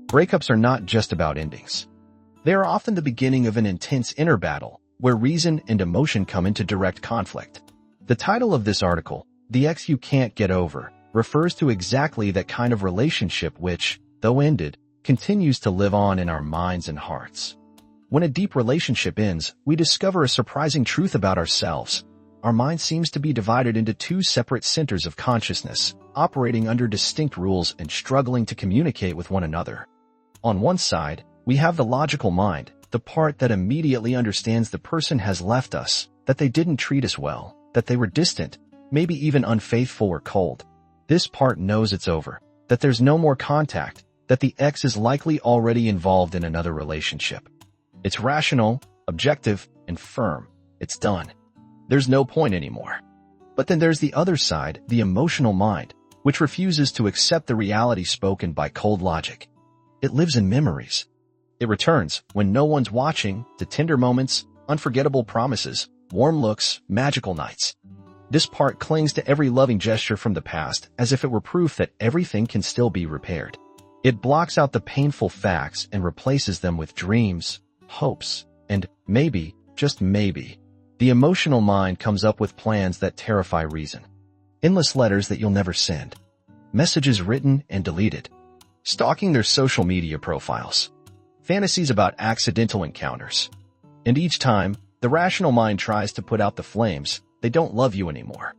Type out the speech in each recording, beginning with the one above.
Breakups are not just about endings. They are often the beginning of an intense inner battle, where reason and emotion come into direct conflict. The title of this article, "The Ex You Can't Get Over," refers to exactly that kind of relationship which, though ended, continues to live on in our minds and hearts. When a deep relationship ends, we discover a surprising truth about ourselves. Our mind seems to be divided into two separate centers of consciousness, operating under distinct rules and struggling to communicate with one another. On one side, we have the logical mind, the part that immediately understands the person has left us, that they didn't treat us well, that they were distant, maybe even unfaithful or cold. This part knows it's over, that there's no more contact, that the ex is likely already involved in another relationship. It's rational, objective, and firm. It's done. There's no point anymore. But then there's the other side, the emotional mind, which refuses to accept the reality spoken by cold logic. It lives in memories. It returns, when no one's watching, to tender moments, unforgettable promises, warm looks, magical nights. This part clings to every loving gesture from the past as if it were proof that everything can still be repaired. It blocks out the painful facts and replaces them with dreams, hopes, and maybe, just maybe. The emotional mind comes up with plans that terrify reason. Endless letters that you'll never send. Messages written and deleted. Stalking their social media profiles. Fantasies about accidental encounters. And each time, the rational mind tries to put out the flames, they don't love you anymore.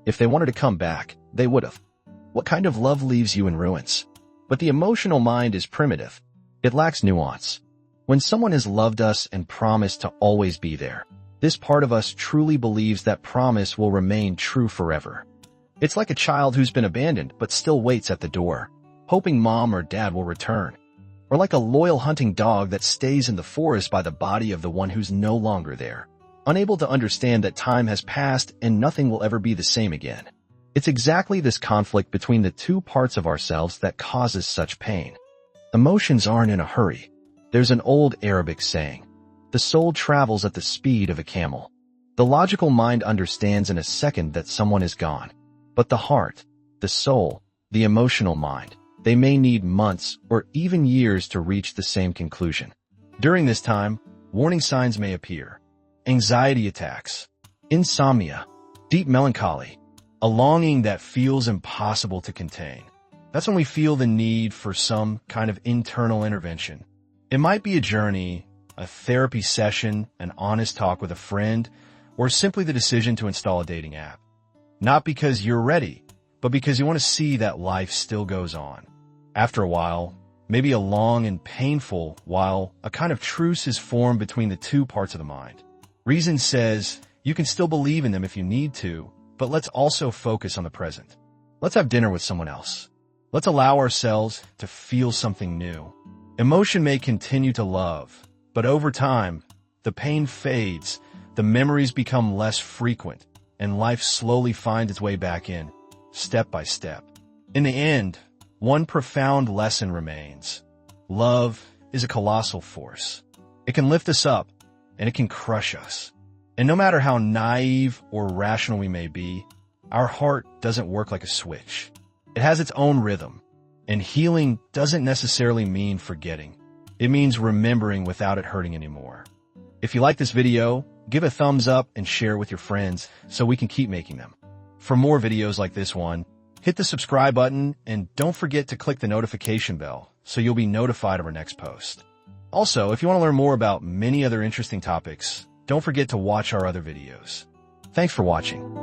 If they wanted to come back, they would have. What kind of love leaves you in ruins? But the emotional mind is primitive. It lacks nuance. When someone has loved us and promised to always be there, this part of us truly believes that promise will remain true forever. It's like a child who's been abandoned but still waits at the door, hoping mom or dad will return. Or like a loyal hunting dog that stays in the forest by the body of the one who's no longer there, unable to understand that time has passed and nothing will ever be the same again. It's exactly this conflict between the two parts of ourselves that causes such pain. Emotions aren't in a hurry. There's an old Arabic saying, "The soul travels at the speed of a camel." The logical mind understands in a second that someone is gone. But the heart, the soul, the emotional mind, they may need months or even years to reach the same conclusion. During this time, warning signs may appear. Anxiety attacks, insomnia, deep melancholy, a longing that feels impossible to contain. That's when we feel the need for some kind of internal intervention. It might be a journey, a therapy session, an honest talk with a friend, or simply the decision to install a dating app. Not because you're ready, but because you want to see that life still goes on. After a while, maybe a long and painful while, a kind of truce is formed between the two parts of the mind. Reason says, you can still believe in them if you need to, but let's also focus on the present. Let's have dinner with someone else. Let's allow ourselves to feel something new. Emotion may continue to love, but over time, the pain fades, the memories become less frequent, and life slowly finds its way back in, step by step. In the end, one profound lesson remains. Love is a colossal force. It can lift us up, and it can crush us. And no matter how naive or rational we may be, our heart doesn't work like a switch. It has its own rhythm, and healing doesn't necessarily mean forgetting. It means remembering without it hurting anymore. If you like this video, give a thumbs up and share it with your friends so we can keep making them. For more videos like this one, hit the subscribe button and don't forget to click the notification bell so you'll be notified of our next post. Also, if you want to learn more about many other interesting topics, don't forget to watch our other videos. Thanks for watching.